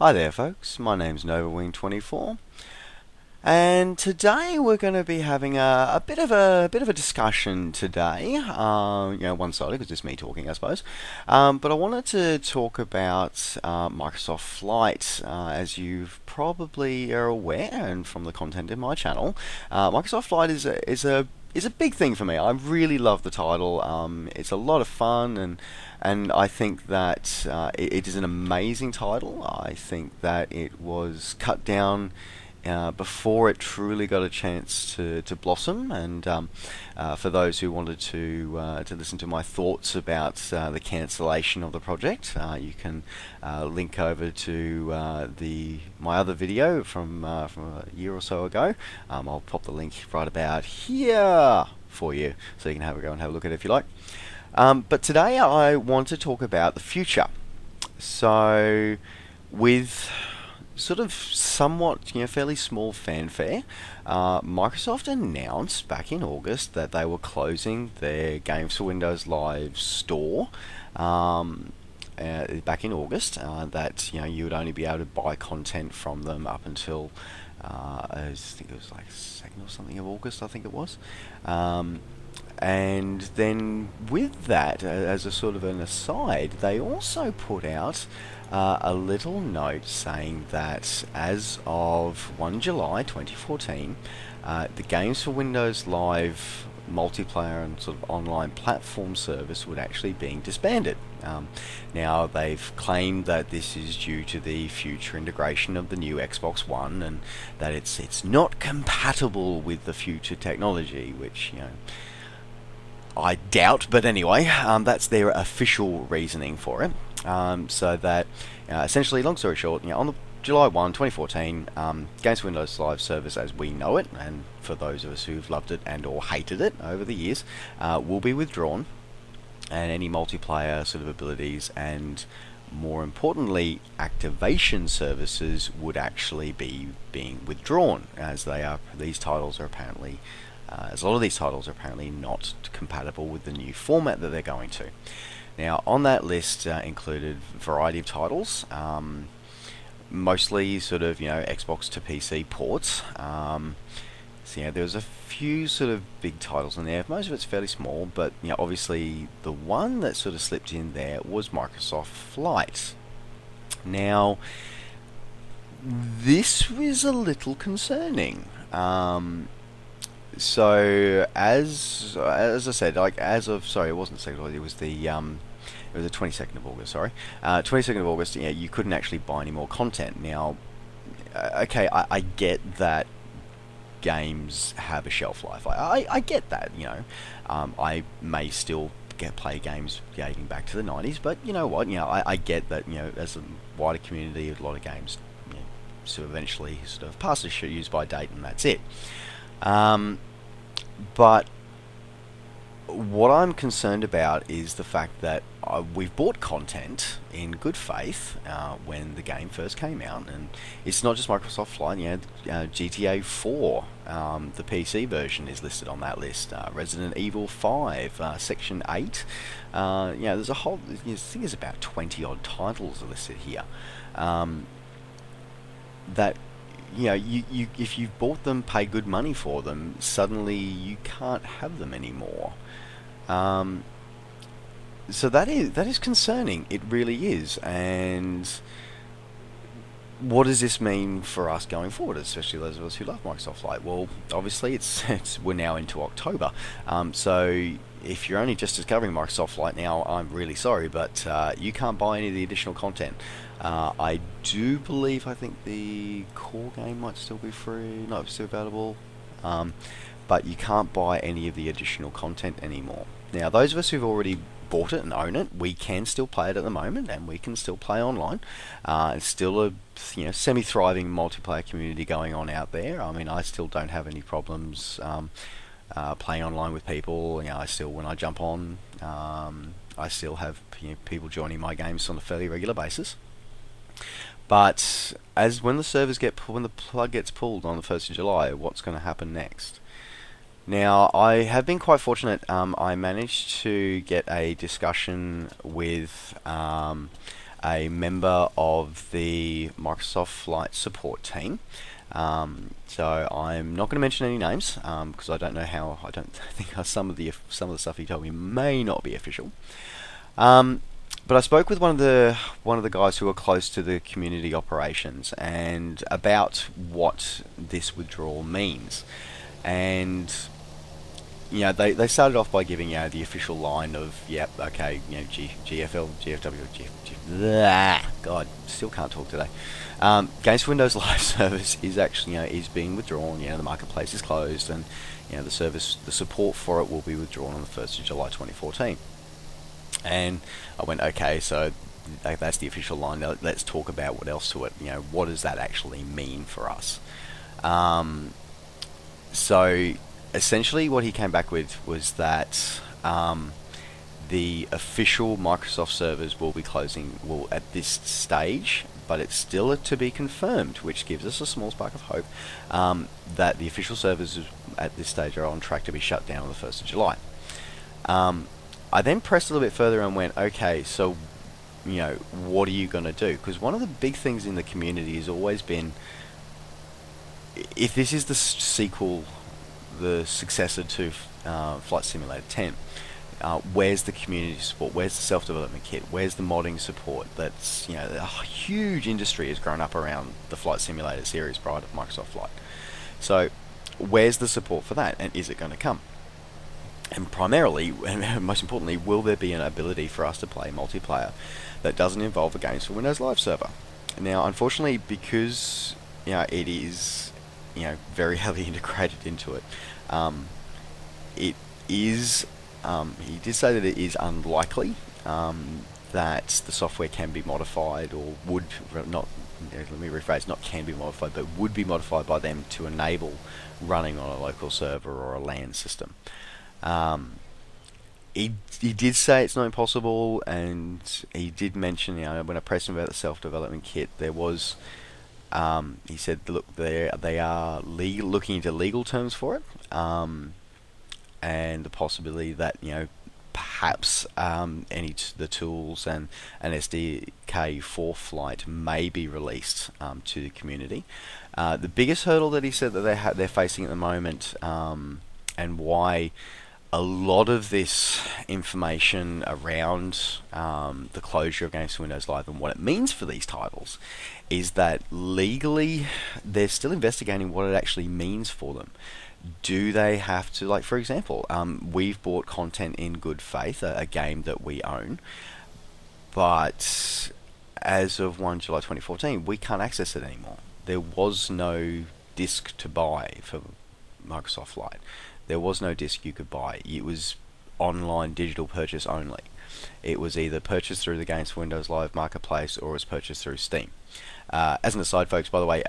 Hi there folks, my name's NovaWing24 and today we're going to be having a bit of a discussion today. One-sided because it's me talking, I suppose. But I wanted to talk about Microsoft Flight. As you probably are aware, and from the content in my channel, Microsoft Flight is a big thing for me. I really love the title. It's a lot of fun, and I think that it is an amazing title. I think that it was cut down before it truly got a chance to blossom. And for those who wanted to listen to my thoughts about the cancellation of the project, you can link over to my other video from a year or so ago. I'll pop the link right about here for you, so you can go and have a look at it if you like. But today I want to talk about the future. So, with sort of somewhat, fairly small fanfare, Microsoft announced back in August that they were closing their Games for Windows Live store. Back in August, that you would only be able to buy content from them up until I think it was like 2nd or something of August, I think it was. And then with that, as a sort of an aside, they also put out a little note saying that as of 1 July 2014, the Games for Windows Live multiplayer and sort of online platform service would actually being disbanded. Now they've claimed that this is due to the future integration of the new Xbox One, and that it's not compatible with the future technology, which I doubt, but anyway, that's their official reasoning for it. So that essentially, long story short, on the July 1, 2014, Games for Windows Live service as we know it, and for those of us who've loved it and or hated it over the years, will be withdrawn, and any multiplayer sort of abilities and, more importantly, activation services would actually be being withdrawn, as these titles are apparently as a lot of these titles are apparently not compatible with the new format that they're going to. Now, on that list included a variety of titles, mostly sort of Xbox to PC ports. So there was a few sort of big titles in there. Most of it's fairly small, but obviously the one that sort of slipped in there was Microsoft Flight. Now, this was a little concerning. So as I said, it wasn't 2nd, it was the 22nd of August. Sorry, 22nd of August. You couldn't actually buy any more content. Now, okay, I get that games have a shelf life. I get that. I may still play games dating back to the 90s, but you know what? I get that. As a wider community, a lot of games, so eventually sort of pass the use by date, and that's it. But what I'm concerned about is the fact that we've bought content in good faith when the game first came out, and it's not just Microsoft Flight. GTA 4, the PC version, is listed on that list. Resident Evil 5, Section 8. There's a whole. I think there's about 20 odd titles listed here. That. If you've bought them, pay good money for them, suddenly you can't have them anymore. So that is concerning. It really is. And what does this mean for us going forward, especially those of us who love Microsoft Flight? Well, obviously we're now into October. So if you're only just discovering Microsoft Flight now, I'm really sorry, but you can't buy any of the additional content. I do believe, I think the core game might still be free, not still available, but you can't buy any of the additional content anymore. Now, those of us who've already bought it and own it, we can still play it at the moment, and we can still play online. It's still a semi-thriving multiplayer community going on out there. I mean, I still don't have any problems playing online with people. I still, when I jump on, I still have people joining my games on a fairly regular basis. But when the plug gets pulled on the 1st of July, what's going to happen next? Now, I have been quite fortunate. I managed to get a discussion with a member of the Microsoft Flight support team. So I'm not going to mention any names because I don't know how. I don't think some of the stuff he told me may not be official. But I spoke with one of the guys who are close to the community operations and about what this withdrawal means. And they started off by giving the official line of yep, okay, GFL, GFWL, God, still can't talk today. Games for Windows Live service is actually is being withdrawn. The marketplace is closed, and the support for it will be withdrawn on the 1st of July 2014. And I went, okay, so that's the official line. Now let's talk about what else to it. What does that actually mean for us? So essentially what he came back with was that the official Microsoft servers will be closing at this stage, but it's still to be confirmed, which gives us a small spark of hope that the official servers at this stage are on track to be shut down on the 1st of July. I then pressed a little bit further and went, okay, so, what are you going to do? Because one of the big things in the community has always been, if this is the sequel, the successor to Flight Simulator 10, where's the community support? Where's the self-development kit? Where's the modding support? That's, a huge industry has grown up around the Flight Simulator series prior to Microsoft Flight. So, where's the support for that? And is it going to come? And primarily, and most importantly, will there be an ability for us to play multiplayer that doesn't involve a Games for Windows Live server? Now, unfortunately, because it is very heavily integrated into it, it is. He did say that it is unlikely that the software can be modified, or would not. Let me rephrase: not can be modified, but would be modified by them to enable running on a local server or a LAN system. He did say it's not impossible, and he did mention, when I pressed him about the self-development kit, there was, he said, look, they are looking into legal terms for it, and the possibility that, perhaps the tools and an SDK for Flight may be released to the community. The biggest hurdle that he said that they're facing at the moment, and why a lot of this information around the closure of Games for Windows Live and what it means for these titles is that legally they're still investigating what it actually means for them. Do they have to, like, for example, we've bought content in good faith, a game that we own, but as of 1 July 2014 we can't access it anymore. There was no disc to buy for Microsoft Flight. There was no disc you could buy. It was online digital purchase only. It was either purchased through the Games for Windows Live marketplace or it was purchased through Steam. As an aside, folks, by the way,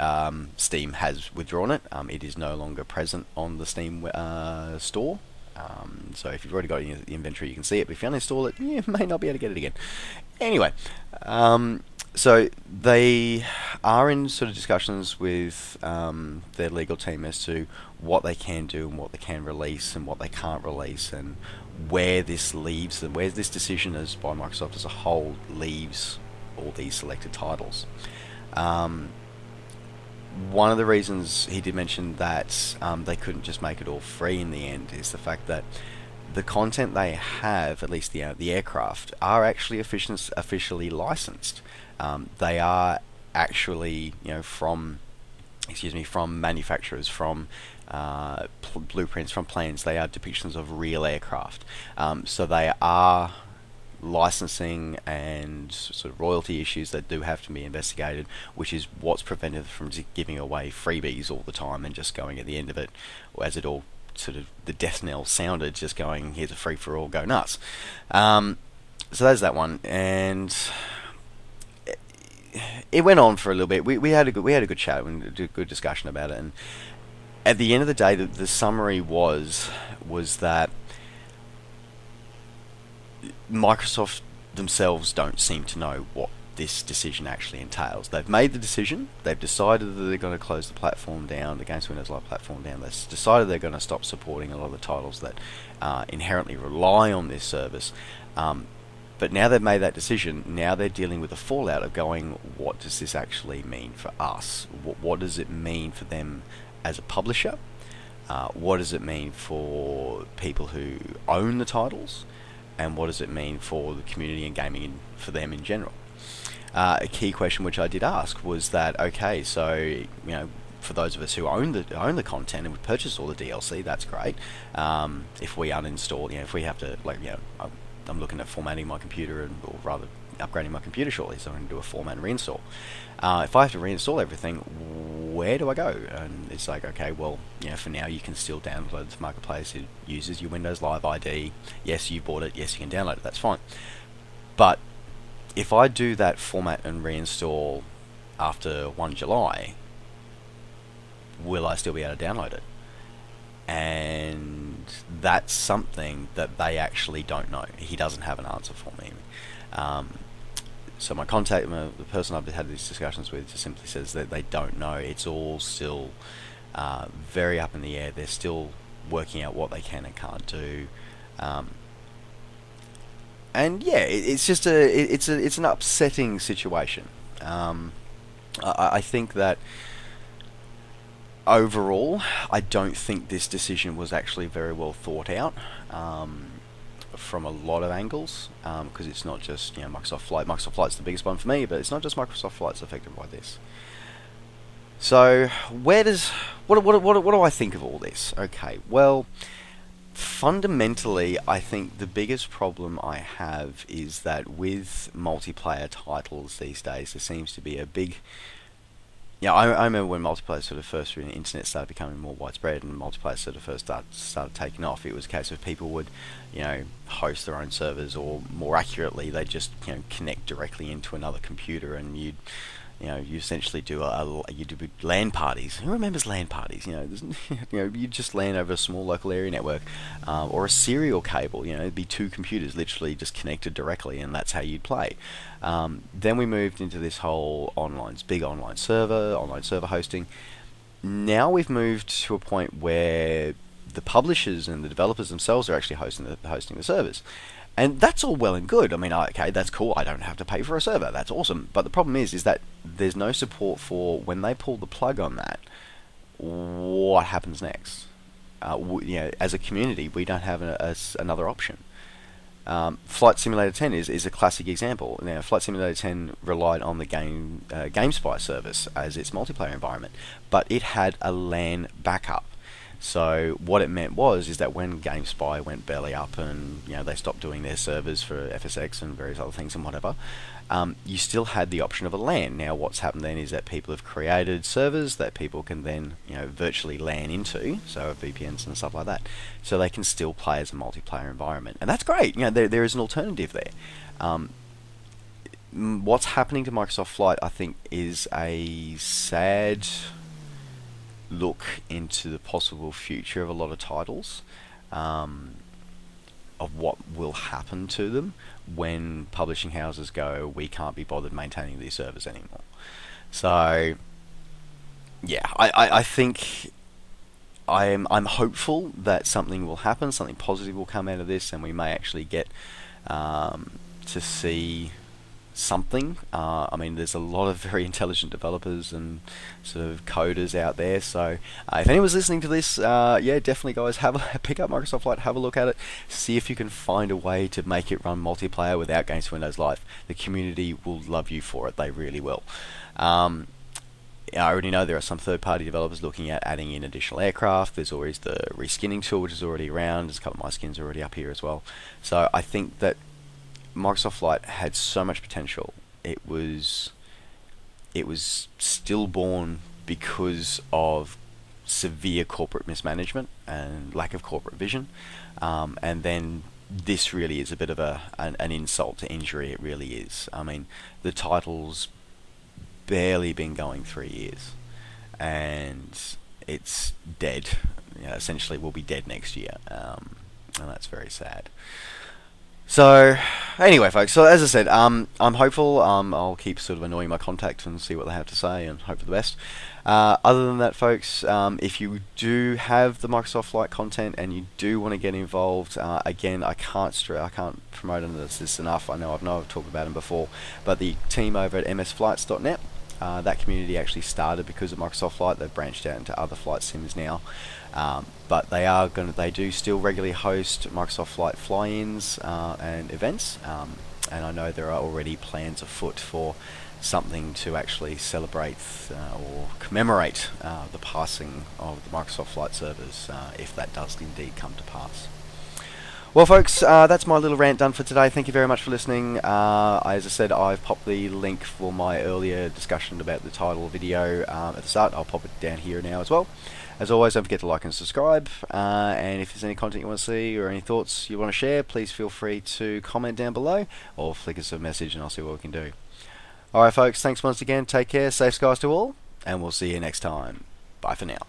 Steam has withdrawn it. It is no longer present on the Steam store. So if you've already got it in the inventory, you can see it. But if you uninstall it, you may not be able to get it again. Anyway, so they are in sort of discussions with their legal team as to what they can do and what they can release and what they can't release, and where this leaves them, where this decision as by Microsoft as a whole leaves all these selected titles. One of the reasons he did mention that they couldn't just make it all free in the end is the fact that the content they have, at least the aircraft, are actually officially licensed. They are actually from manufacturers, from blueprints, from plans. They are depictions of real aircraft. So they are licensing and sort of royalty issues that do have to be investigated, which is what's prevented from giving away freebies all the time and just going at the end of it, as it all sort of the death knell sounded, just going, here's a free for all, go nuts. So there's that one, and it went on for a little bit. We had a good chat and a good discussion about it, and at the end of the day, the summary was that Microsoft themselves don't seem to know what this decision actually entails. They've made the decision. They've decided that they're going to close the platform down, the Games Windows Live platform down. They've decided they're going to stop supporting a lot of the titles that inherently rely on this service. But now they've made that decision. Now they're dealing with the fallout of going, what does this actually mean for us? What does it mean for them as a publisher? What does it mean for people who own the titles? And what does it mean for the community and gaming for them in general? A key question which I did ask was that, okay, so, for those of us who own the content and would purchase all the DLC, that's great. If we uninstall, if we have to, I'm looking at formatting my computer, or rather upgrading my computer shortly, so I'm going to do a format and reinstall. If I have to reinstall everything, where do I go? And it's like, okay, well, for now you can still download it to Marketplace. It uses your Windows Live ID. Yes, you bought it. Yes, you can download it. That's fine. But if I do that format and reinstall after 1 July, will I still be able to download it? And that's something that they actually don't know. He doesn't have an answer for me. So my contact, the person I've had these discussions with, just simply says that they don't know. It's all still very up in the air. They're still working out what they can and can't do. And yeah, it's just it's an upsetting situation. I think that overall, I don't think this decision was actually very well thought out from a lot of angles, because it's not just Microsoft Flight. Microsoft Flight's the biggest one for me, but it's not just Microsoft Flight's affected by this. So what do I think of all this? Okay, well, fundamentally, I think the biggest problem I have is that with multiplayer titles these days, there seems to be a big... I remember when multiplayer sort of first through the internet started becoming more widespread, and multiplayer sort of first started taking off. It was a case of people would, host their own servers, or more accurately, they just connect directly into another computer, and you essentially do you do LAN parties. Who remembers LAN parties? You just LAN over a small local area network, or a serial cable. It'd be 2 computers literally just connected directly, and that's how you'd play. Then we moved into this whole big online server hosting. Now we've moved to a point where the publishers and the developers themselves are actually hosting the servers. And that's all well and good. I mean, okay, that's cool. I don't have to pay for a server. That's awesome. But the problem is that there's no support for when they pull the plug on that. What happens next? As a community, we don't have another option. Flight Simulator 10 is a classic example. Now, Flight Simulator 10 relied on the GameSpy service as its multiplayer environment, but it had a LAN backup. So what it meant is that when GameSpy went belly up and they stopped doing their servers for FSX and various other things and whatever, you still had the option of a LAN. Now what's happened then is that people have created servers that people can then virtually LAN into, so VPNs and stuff like that, so they can still play as a multiplayer environment, and that's great. There is an alternative there. What's happening to Microsoft Flight, I think, is a sad look into the possible future of a lot of titles, of what will happen to them when publishing houses go, we can't be bothered maintaining these servers anymore. So yeah, I think I'm hopeful that something will happen, something positive will come out of this, and we may actually get to see something. I mean, there's a lot of very intelligent developers and sort of coders out there, so if anyone's listening to this, yeah, definitely guys, pick up Microsoft Flight, have a look at it, see if you can find a way to make it run multiplayer without Games for Windows Live. The community will love you for it, they really will. I already know there are some third-party developers looking at adding in additional aircraft. There's always the reskinning tool, which is already around. There's a couple of my skins already up here as well. So I think that Microsoft Flight had so much potential. It was stillborn because of severe corporate mismanagement and lack of corporate vision, and then this really is a bit of an insult to injury. It really is. I mean, the title's barely been going 3 years, and it's dead. Essentially, will be dead next year, and that's very sad. So, anyway, folks. So as I said, I'm hopeful. I'll keep sort of annoying my contact and see what they have to say, and hope for the best. Other than that, folks, if you do have the Microsoft Flight content and you do want to get involved, again, I can't promote this enough. I've talked about them before, but the team over at msflights.net. That community actually started because of Microsoft Flight. They've branched out into other flight sims now, but they do still regularly host Microsoft Flight fly-ins and events. And I know there are already plans afoot for something to actually celebrate or commemorate the passing of the Microsoft Flight servers, if that does indeed come to pass. Well, folks, that's my little rant done for today. Thank you very much for listening. As I said, I've popped the link for my earlier discussion about the title video at the start. I'll pop it down here now as well. As always, don't forget to like and subscribe. And if there's any content you want to see or any thoughts you want to share, please feel free to comment down below or flick us a message and I'll see what we can do. Alright, folks, thanks once again. Take care. Safe skies to all. And we'll see you next time. Bye for now.